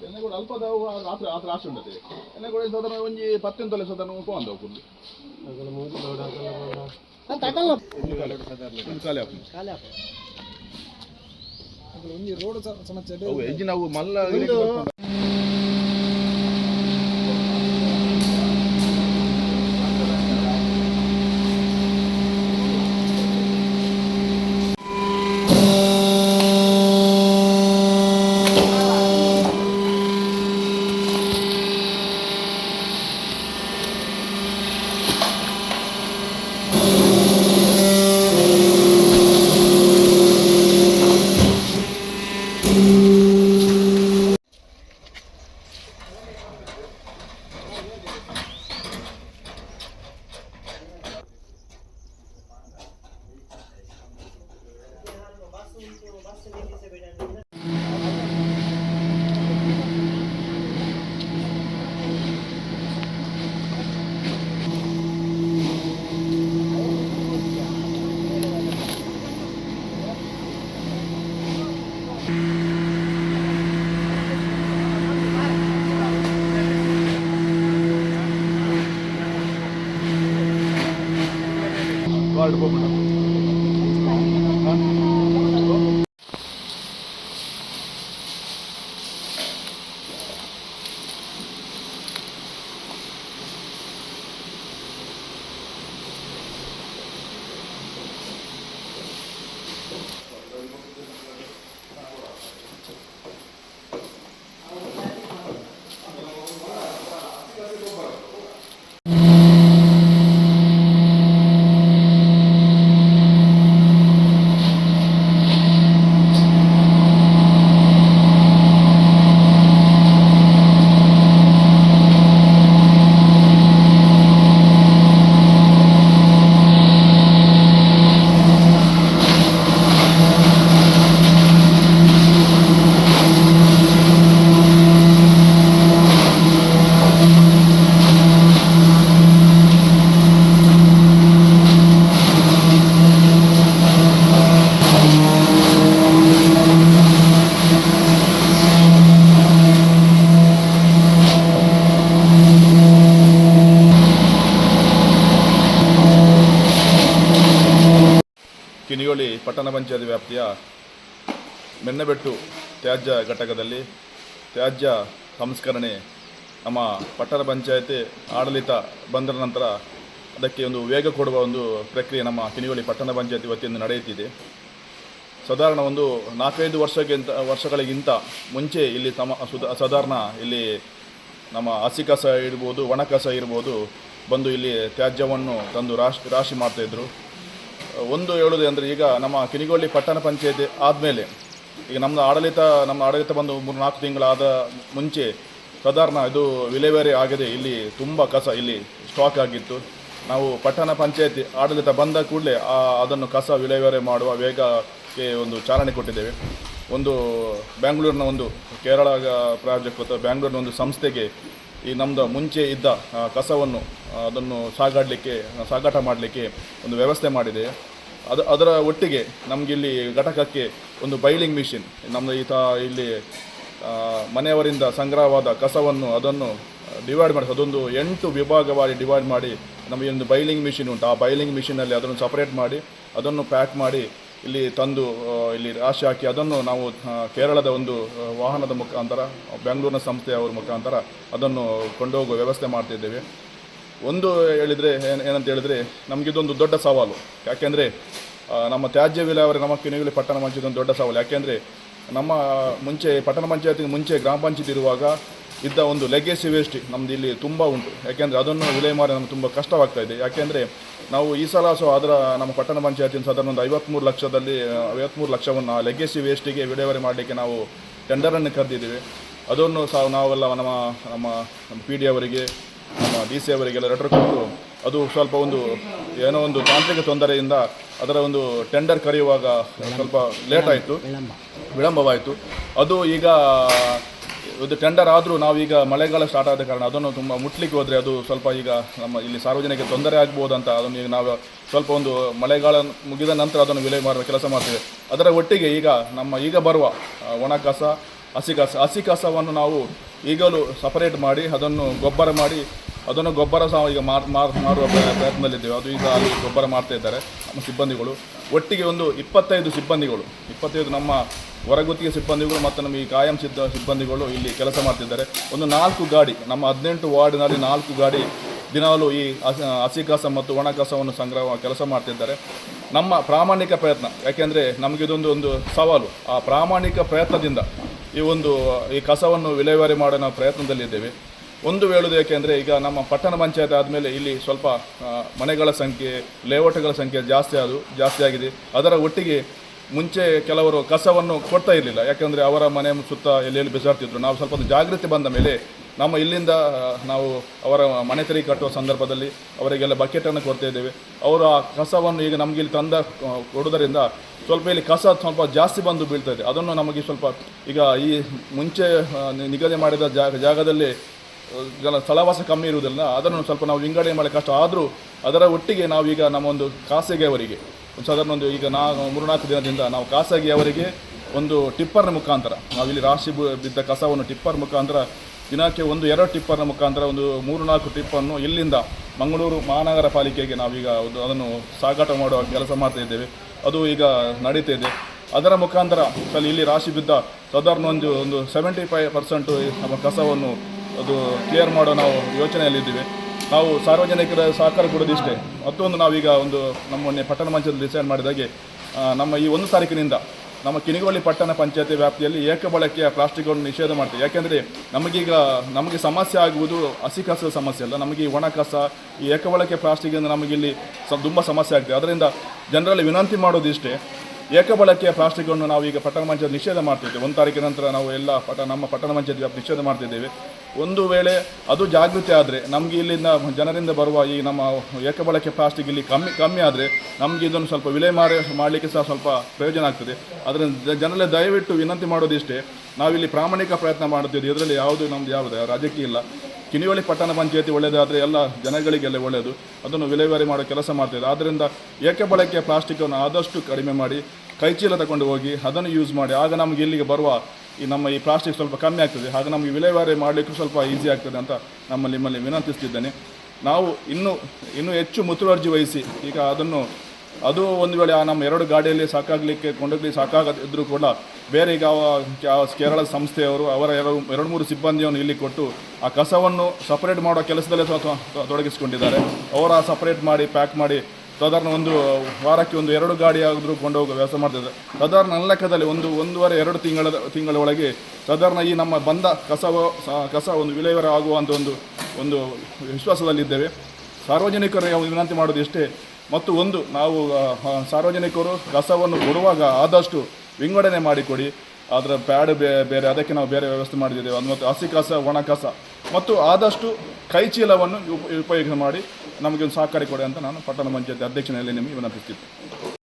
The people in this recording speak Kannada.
ಎಣ್ಣೆ ಕೂಡ ಅಲ್ಪ ರಾತ್ರಿ ರಾತ್ರಿ ರಾಶಿ ಉಂಟದೆ ಎಣ್ಣೆ ಕೂಡ ಸಾಧಾರಣ ಒಂಜಿ 10 ತೊಲೆ ಸಾಧಾರಣ ಹೋಗಂದ ಕುಂದು ಖಾಲಿ ರೋಡ್ ಸಮಸ್ಯೆ ಹೆಜ್ಜೆ ನಾವು ಮಲ್ಲ ಕಿನಿಯೋಳಿ ಪಟ್ಟಣ ಪಂಚಾಯತ್ ವ್ಯಾಪ್ತಿಯ ಮೆನ್ನಬೆಟ್ಟು ತ್ಯಾಜ್ಯ ಘಟಕದಲ್ಲಿ ತ್ಯಾಜ್ಯ ಸಂಸ್ಕರಣೆ ನಮ್ಮ ಪಟ್ಟಣ ಪಂಚಾಯತಿ ಆಡಳಿತ ಬಂದ ನಂತರ ಅದಕ್ಕೆ ಒಂದು ವೇಗ ಕೊಡುವ ಒಂದು ಪ್ರಕ್ರಿಯೆ ನಮ್ಮ ಕಿನಿಯೋಳಿ ಪಟ್ಟಣ ಪಂಚಾಯತಿ ವತಿಯಿಂದ ನಡೆಯುತ್ತಿದೆ. ಸಾಧಾರಣ ಒಂದು 4-5 ವರ್ಷಗಳಿಗಿಂತ ಮುಂಚೆ ಇಲ್ಲಿ ಸಾಧಾರಣ ಇಲ್ಲಿ ನಮ್ಮ ಹಸಿ ಕಸ ಇರ್ಬೋದು, ಒಣ ಕಸ ಇರ್ಬೋದು, ಬಂದು ಇಲ್ಲಿ ತ್ಯಾಜ್ಯವನ್ನು ತಂದು ರಾಶಿ ಮಾಡ್ತಾಯಿದ್ರು. ಒಂದು ಹೇಳೋದು ಅಂದರೆ ಈಗ ನಮ್ಮ ಕಿನಿಗೋಳಿ ಪಟ್ಟಣ ಪಂಚಾಯತಿ ಆದಮೇಲೆ ಈಗ ನಮ್ಮ ಆಡಳಿತ ಬಂದು 3-4 ತಿಂಗಳಾದ ಮುಂಚೆ ಸಾಧಾರಣ ಇದು ವಿಲೇವಾರಿ ಆಗದೆ ಇಲ್ಲಿ ತುಂಬ ಕಸ ಇಲ್ಲಿ ಸ್ಟಾಕ್ ಆಗಿತ್ತು. ನಾವು ಪಟ್ಟಣ ಪಂಚಾಯತಿ ಆಡಳಿತ ಬಂದ ಕೂಡಲೇ ಅದನ್ನು ಕಸ ವಿಲೇವಾರಿ ಮಾಡುವ ವೇಗಕ್ಕೆ ಒಂದು ಚಾಲನೆ ಕೊಟ್ಟಿದ್ದೇವೆ. ಒಂದು ಬ್ಯಾಂಗ್ಳೂರಿನ ಒಂದು ಕೇರಳ ಪ್ರಾಜೆಕ್ಟ್ ಅಥವಾ ಬ್ಯಾಂಗ್ಳೂರಿನ ಒಂದು ಸಂಸ್ಥೆಗೆ ಈ ನಮ್ಮದು ಮುಂಚೆ ಇದ್ದ ಕಸವನ್ನು ಅದನ್ನು ಸಾಗಾಟ ಮಾಡಲಿಕ್ಕೆ ಒಂದು ವ್ಯವಸ್ಥೆ ಮಾಡಿದೆ. ಅದರ ಒಟ್ಟಿಗೆ ನಮಗಿಲ್ಲಿ ಘಟಕಕ್ಕೆ ಒಂದು ಬೈಲಿಂಗ್ ಮಿಷಿನ್ ನಮ್ಮದು ಇಲ್ಲಿ ಮನೆಯವರಿಂದ ಸಂಗ್ರಹವಾದ ಕಸವನ್ನು ಅದನ್ನು ಡಿವೈಡ್ ಮಾಡಿ ಅದೊಂದು 8 ವಿಭಾಗವಾಗಿ ಡಿವೈಡ್ ಮಾಡಿ ನಮಗೆ ಒಂದು ಬೈಲಿಂಗ್ ಮಿಷಿನ್ ಉಂಟು. ಆ ಬೈಲಿಂಗ್ ಮಿಷಿನಲ್ಲಿ ಅದನ್ನು ಸಪರೇಟ್ ಮಾಡಿ ಅದನ್ನು ಪ್ಯಾಕ್ ಮಾಡಿ ಇಲ್ಲಿ ತಂದು ಇಲ್ಲಿ ರಾಶಿ ಹಾಕಿ ಅದನ್ನು ನಾವು ಕೇರಳದ ಒಂದು ವಾಹನದ ಮುಖಾಂತರ ಬೆಂಗಳೂರಿನ ಸಂಸ್ಥೆಯವರ ಮುಖಾಂತರ ಅದನ್ನು ಕೊಂಡೋಗುವ ವ್ಯವಸ್ಥೆ ಮಾಡ್ತಿದ್ದೇವೆ. ಒಂದು ಏನಂತ ಹೇಳಿದರೆ ನಮಗಿದೊಂದು ದೊಡ್ಡ ಸವಾಲು. ಯಾಕೆಂದರೆ ನಮ್ಮ ತ್ಯಾಜ್ಯ ವಿಲೇವಾರಿ ನಮ್ಮ ಕಿನಿಗೋಳಿ ಪಟ್ಟಣ ಪಂಚಾಯತ್ ಒಂದು ದೊಡ್ಡ ಸವಾಲು. ಯಾಕೆಂದರೆ ನಮ್ಮ ಮುಂಚೆ ಪಟ್ಟಣ ಪಂಚಾಯತಿಗೆ ಮುಂಚೆ ಗ್ರಾಮ ಪಂಚಾಯತ್ ಇರುವಾಗ ಇದ್ದ ಒಂದು ಲೆಗೇಸಿ ವೇಸ್ಟ್ ನಮ್ಮದು ಇಲ್ಲಿ ತುಂಬ ಉಂಟು. ಯಾಕೆಂದರೆ ಅದನ್ನು ವಿಲೇವಾರಿ ನಮಗೆ ತುಂಬ ಕಷ್ಟವಾಗ್ತಾ ಇದೆ. ಯಾಕೆಂದರೆ ನಾವು ಈ ಸಲ ಅದರ ನಮ್ಮ ಪಟ್ಟಣ ಪಂಚಾಯತಿನ ಸಾಧಾರಣ ಒಂದು 53 ಲಕ್ಷವನ್ನು ಆ ಲೆಗೇಸಿ ವೇಸ್ಟಿಗೆ ವಿಲೇವಾರಿ ಮಾಡಲಿಕ್ಕೆ ನಾವು ಟೆಂಡರನ್ನು ಕರೆದಿದ್ದೀವಿ. ಅದನ್ನು ನಾವೆಲ್ಲ ನಮ್ಮ PD ಅವರಿಗೆ ನಮ್ಮ DC ಅವರಿಗೆಲ್ಲ ಲೆಟರ್ ಕೊಟ್ಟು ಅದು ಸ್ವಲ್ಪ ಏನೋ ಒಂದು ತಾಂತ್ರಿಕ ತೊಂದರೆಯಿಂದ ಅದರ ಒಂದು ಟೆಂಡರ್ ಕರೆಯುವಾಗ ಸ್ವಲ್ಪ ಲೇಟ್ ಆಯಿತು, ವಿಳಂಬವಾಯಿತು. ಅದು ಈಗ ಇದು ಟೆಂಡರ್ ಆದರೂ ನಾವೀಗ ಮಳೆಗಾಲ ಸ್ಟಾರ್ಟ್ ಆದ ಕಾರಣ ಅದನ್ನು ತುಂಬ ಮುಟ್ಲಿಕ್ಕೆ ಹೋದರೆ ಅದು ಸ್ವಲ್ಪ ಈಗ ನಮ್ಮ ಇಲ್ಲಿ ಸಾರ್ವಜನಿಕ ತೊಂದರೆ ಆಗ್ಬೋದಂತ ಅದನ್ನು ಈಗ ನಾವು ಸ್ವಲ್ಪ ಒಂದು ಮಳೆಗಾಲ ಮುಗಿದ ನಂತರ ಅದನ್ನು ವಿಲೆ ಮಾಡುವ ಕೆಲಸ ಮಾಡ್ತೇವೆ. ಅದರ ಒಟ್ಟಿಗೆ ಈಗ ಬರುವ ಒಣ ಕಸ ಹಸಿ ಕಸವನ್ನು ನಾವು ಈಗಲೂ ಸಪರೇಟ್ ಮಾಡಿ ಅದನ್ನು ಗೊಬ್ಬರ ಮಾಡಿ ಅದನ್ನು ಗೊಬ್ಬರ ಸಹ ಈಗ ಮಾರುವ ಪ್ರಯತ್ನದಲ್ಲಿದ್ದೇವೆ. ಅದು ಈಗ ಅಲ್ಲಿ ಗೊಬ್ಬರ ಮಾಡ್ತಾ ಇದ್ದಾರೆ ನಮ್ಮ ಸಿಬ್ಬಂದಿಗಳು. ಒಟ್ಟಿಗೆ ಒಂದು 25 ಸಿಬ್ಬಂದಿಗಳು, 25 ನಮ್ಮ ಹೊರಗುತ್ತಿಗೆ ಸಿಬ್ಬಂದಿಗಳು ಮತ್ತು ನಮ್ಮ ಈ ಕಾಯಂ ಸಿಬ್ಬಂದಿಗಳು ಇಲ್ಲಿ ಕೆಲಸ ಮಾಡ್ತಿದ್ದಾರೆ. ಒಂದು 4 ಗಾಡಿ, ನಮ್ಮ 18 ವಾರ್ಡಿನಲ್ಲಿ 4 ಗಾಡಿ ದಿನಾಲೂ ಈ ಹಸಿ ಕಸ ಮತ್ತು ಒಣ ಕಸವನ್ನು ಕೆಲಸ ಮಾಡ್ತಿದ್ದಾರೆ. ನಮ್ಮ ಪ್ರಾಮಾಣಿಕ ಪ್ರಯತ್ನ, ಯಾಕೆಂದರೆ ನಮಗಿದೊಂದು ಸವಾಲು. ಆ ಪ್ರಾಮಾಣಿಕ ಪ್ರಯತ್ನದಿಂದ ಈ ಕಸವನ್ನು ವಿಲೇವಾರಿ ಮಾಡೋ ನಾವು ಪ್ರಯತ್ನದಲ್ಲಿದ್ದೇವೆ. ಒಂದು ಹೇಳೋದು ಏಕೆಂದರೆ ಈಗ ನಮ್ಮ ಪಟ್ಟಣ ಪಂಚಾಯತ್ ಆದಮೇಲೆ ಇಲ್ಲಿ ಸ್ವಲ್ಪ ಮನೆಗಳ ಸಂಖ್ಯೆ, ಲೇಔಟ್ಗಳ ಸಂಖ್ಯೆ ಜಾಸ್ತಿ ಆಗಿದೆ. ಅದರ ಒಟ್ಟಿಗೆ ಮುಂಚೆ ಕೆಲವರು ಕಸವನ್ನು ಕೊಡ್ತಾ ಇರಲಿಲ್ಲ, ಯಾಕೆಂದರೆ ಅವರ ಮನೆ ಸುತ್ತ ಎಲ್ಲೆಲ್ಲಿ ಬಿಸಾಡ್ತಿದ್ರು. ನಾವು ಸ್ವಲ್ಪ ಜಾಗೃತಿ ಬಂದ ಮೇಲೆ ನಮ್ಮ ಇಲ್ಲಿಂದ ನಾವು ಅವರ ಮನೆ ತೆರಿಗೆ ಕಟ್ಟುವ ಸಂದರ್ಭದಲ್ಲಿ ಅವರಿಗೆಲ್ಲ ಬಕೆಟನ್ನು ಕೊಡ್ತಾ ಇದ್ದೇವೆ. ಅವರು ಆ ಕಸವನ್ನು ಈಗ ನಮಗೆ ಇಲ್ಲಿ ಕೊಡೋದರಿಂದ ಸ್ವಲ್ಪ ಇಲ್ಲಿ ಕಸ ಸ್ವಲ್ಪ ಜಾಸ್ತಿ ಬಂದು ಬೀಳ್ತಾ ಇದೆ. ಅದನ್ನು ನಮಗೆ ಸ್ವಲ್ಪ ಈಗ ಈ ಮುಂಚೆ ನಿಗದಿ ಮಾಡಿದ ಜಾಗದಲ್ಲಿ ಸ್ಥಳವಾಸ ಕಮ್ಮಿ ಇರುವುದಿಲ್ಲ, ಅದನ್ನು ಸ್ವಲ್ಪ ನಾವು ವಿಂಗಡಣೆ ಮಾಡಿ ಕಷ್ಟ. ಆದರೂ ಅದರ ಒಟ್ಟಿಗೆ ನಾವೀಗ ನಮ್ಮೊಂದು ಖಾಸಗಿಯವರಿಗೆ ಸಾಧಾರಣ ಈಗ 3-4 ದಿನದಿಂದ ನಾವು ಖಾಸಗಿಯವರಿಗೆ ಒಂದು ಟಿಪ್ಪರ್ನ ಮುಖಾಂತರ ನಾವಿಲ್ಲಿ ರಾಶಿ ಬಿದ್ದ ಕಸವನ್ನು ಟಿಪ್ಪರ್ ಮುಖಾಂತರ ದಿನಕ್ಕೆ 1-2 ಟಿಪ್ಪರ್ನ ಮುಖಾಂತರ 3-4 ಟಿಪ್ಪನ್ನು ಇಲ್ಲಿಂದ ಮಂಗಳೂರು ಮಹಾನಗರ ಪಾಲಿಕೆಗೆ ನಾವೀಗ ಅದನ್ನು ಸಾಗಾಟ ಮಾಡುವ ಕೆಲಸ ಮಾಡ್ತಾ ಇದ್ದೇವೆ. ಅದು ಈಗ ನಡೀತಾ ಇದೆ. ಅದರ ಮುಖಾಂತರ ಇಲ್ಲಿ ರಾಶಿ ಬಿದ್ದ ಸಾಧಾರಣ ಒಂದು 75% ನಮ್ಮ ಕಸವನ್ನು ಅದು ಕ್ಲಿಯರ್ ಮಾಡೋ ನಾವು ಯೋಚನೆಯಲ್ಲಿದ್ದೀವಿ. ನಾವು ಸಾರ್ವಜನಿಕರ ಸಹಕಾರ ಕೊಡೋದಿಷ್ಟೇ. ಮತ್ತೊಂದು ನಾವೀಗ ನಮ್ಮನ್ನೇ ಪಟ್ಟಣ ಪಂಚಾಯತ್ ಡಿಸೈಡ್ ಮಾಡಿದಾಗೆ ನಮ್ಮ ಈ 1 ತಾರೀಕಿನಿಂದ ನಮ್ಮ ಕಿನಿಗೋಳಿ ಪಟ್ಟಣ ಪಂಚಾಯತಿ ವ್ಯಾಪ್ತಿಯಲ್ಲಿ ಏಕಬಳಕೆಯ ಪ್ಲಾಸ್ಟಿಕ್ಗಳನ್ನು ನಿಷೇಧ ಮಾಡ್ತೀವಿ. ಯಾಕೆಂದರೆ ನಮಗೆ ಸಮಸ್ಯೆ ಆಗುವುದು ಹಸಿ ಕಸದ ಸಮಸ್ಯೆ ಅಲ್ಲ, ನಮಗೆ ಈ ಒಣ ಕಸ, ಈ ಏಕಬಳಕೆ ಪ್ಲಾಸ್ಟಿಕ್ಕಿಂದ ನಮಗಿಲ್ಲಿ ತುಂಬ ಸಮಸ್ಯೆ ಆಗ್ತದೆ. ಅದರಿಂದ ಜನರಲ್ಲಿ ವಿನಂತಿ ಮಾಡೋದಿಷ್ಟೇ, ಏಕಬಳಕೆಯ ಪ್ಲಾಸ್ಟಿಕ್ಕನ್ನು ನಾವೀಗ ಪಟ್ಟಣ ಪಂಚಾಯತ್ ನಿಷೇಧ ಮಾಡ್ತಿದ್ದೇವೆ. 1 ತಾರೀಕಿನ ನಂತರ ನಾವು ಎಲ್ಲ ನಮ್ಮ ಪಟ್ಟಣ ಪಂಚಾಯತ್ ವ್ಯಾಪ್ತಿ ನಿಷೇಧ ಮಾಡ್ತಿದ್ದೇವೆ. ಒಂದು ವೇಳೆ ಅದು ಜಾಗೃತಿ ಆದರೆ ನಮಗೆ ಇಲ್ಲಿಂದ ಜನರಿಂದ ಬರುವ ಈ ನಮ್ಮ ಏಕಬಳಕೆ ಪ್ಲಾಸ್ಟಿಕ್ ಇಲ್ಲಿ ಕಮ್ಮಿ ಆದರೆ ನಮಗೆ ಇದನ್ನು ಸ್ವಲ್ಪ ಮಾಡಲಿಕ್ಕೆ ಸಹ ಸ್ವಲ್ಪ ಪ್ರಯೋಜನ ಆಗ್ತದೆ. ಅದರಿಂದ ಜನರಲ್ಲಿ ದಯವಿಟ್ಟು ವಿನಂತಿ ಮಾಡೋದಿಷ್ಟೇ, ನಾವಿಲ್ಲಿ ಪ್ರಾಮಾಣಿಕ ಪ್ರಯತ್ನ ಮಾಡುತ್ತಿದ್ದೇವೆ. ಇದರಲ್ಲಿ ನಮ್ಮದು ರಾಜಕೀಯ ಇಲ್ಲ. ಕಿನಿಗೋಳಿ ಪಟ್ಟಣ ಪಂಚಾಯತಿ ಒಳ್ಳೆಯದಾದರೆ ಎಲ್ಲ ಜನಗಳಿಗೆಲ್ಲ ಒಳ್ಳೆಯದು. ಅದನ್ನು ವಿಲೇವಾರಿ ಮಾಡೋ ಕೆಲಸ ಮಾಡ್ತಿದೆ. ಆದ್ದರಿಂದ ಏಕಬಳಕೆಯ ಪ್ಲಾಸ್ಟಿಕ್ಕನ್ನು ಆದಷ್ಟು ಕಡಿಮೆ ಮಾಡಿ ಕೈಚೀಲ ತಗೊಂಡು ಹೋಗಿ ಅದನ್ನು ಯೂಸ್ ಮಾಡಿ. ಆಗ ನಮಗೆ ಇಲ್ಲಿಗೆ ಬರುವ ನಮ್ಮ ಈ ಪ್ಲಾಸ್ಟಿಕ್ ಸ್ವಲ್ಪ ಕಮ್ಮಿ ಆಗ್ತದೆ. ಹಾಗೆ ನಮಗೆ ವಿಲೇವಾರಿ ಮಾಡಲಿಕ್ಕೂ ಸ್ವಲ್ಪ ಈಸಿ ಆಗ್ತದೆ ಅಂತ ನಿಮ್ಮಲ್ಲಿ ವಿನಂತಿಸ್ತಿದ್ದೇನೆ. ನಾವು ಇನ್ನೂ ಹೆಚ್ಚು ಮುತುವರ್ಜಿ ವಹಿಸಿ ಈಗ ಅದು ಒಂದು ವೇಳೆ ನಮ್ಮ 2 ಗಾಡಿಯಲ್ಲಿ ಕೊಂಡೋಗ್ಲಿಕ್ಕೆ ಸಾಕಾಗದಿದ್ದರೂ ಕೂಡ ಬೇರೆ ಈಗ ಕೇರಳ ಸಂಸ್ಥೆಯವರು ಅವರ 2-3 ಸಿಬ್ಬಂದಿಯನ್ನು ಇಲ್ಲಿ ಕೊಟ್ಟು ಆ ಕಸವನ್ನು ಸಪರೇಟ್ ಮಾಡೋ ಕೆಲಸದಲ್ಲೇ ತೊಡಗಿಸಿಕೊಂಡಿದ್ದಾರೆ. ಅವರ ಸಪರೇಟ್ ಮಾಡಿ ಪ್ಯಾಕ್ ಮಾಡಿ ಸಾಧಾರಣ ಒಂದು ವಾರಕ್ಕೆ 1-2 ಗಾಡಿ ಆದರೂ ಕೊಂಡೋಗೋ ವ್ಯವಸ್ಥೆ ಮಾಡ್ತಿದ್ದಾರೆ. ಸಾಧಾರಣ ನನ್ನ ಲೆಕ್ಕದಲ್ಲಿ 1.5-2 ತಿಂಗಳ ಒಳಗೆ ಸಾಧಾರಣ ಈ ನಮ್ಮ ಬಂದ ಕಸ ಒಂದು ವಿಲೇವಾರಿ ಆಗುವಂಥ ಒಂದು ವಿಶ್ವಾಸದಲ್ಲಿದ್ದೇವೆ. ಸಾರ್ವಜನಿಕರು ವಿನಂತಿ ಮಾಡೋದು ಇಷ್ಟೇ. ಮತ್ತು ನಾವು ಸಾರ್ವಜನಿಕರು ಕಸವನ್ನು ಕೊಡುವಾಗ ಆದಷ್ಟು ವಿಂಗಡಣೆ ಮಾಡಿಕೊಡಿ. ಅದರ ಪ್ಯಾಡ್ ಬೇರೆ ಅದಕ್ಕೆ ನಾವು ಬೇರೆ ವ್ಯವಸ್ಥೆ ಮಾಡಿದ್ದೇವೆ. ಮತ್ತು ಹಸಿ ಕಸ, ಒಣ ಕಸ ಮತ್ತು ಆದಷ್ಟು ಕೈಚೀಲವನ್ನು ಉಪಯೋಗ ಮಾಡಿ ನಮಗೆ ಒಂದು ಸಹಕಾರಿ ಕೊಡಿ ಅಂತ ನಾನು ಪಟ್ಟಣ ಪಂಚಾಯತ್ ಅಧ್ಯಕ್ಷನಲ್ಲಿ ನಿಮಗೆ ವಿನಂತಿಸ್ತಿದ್ದೆ.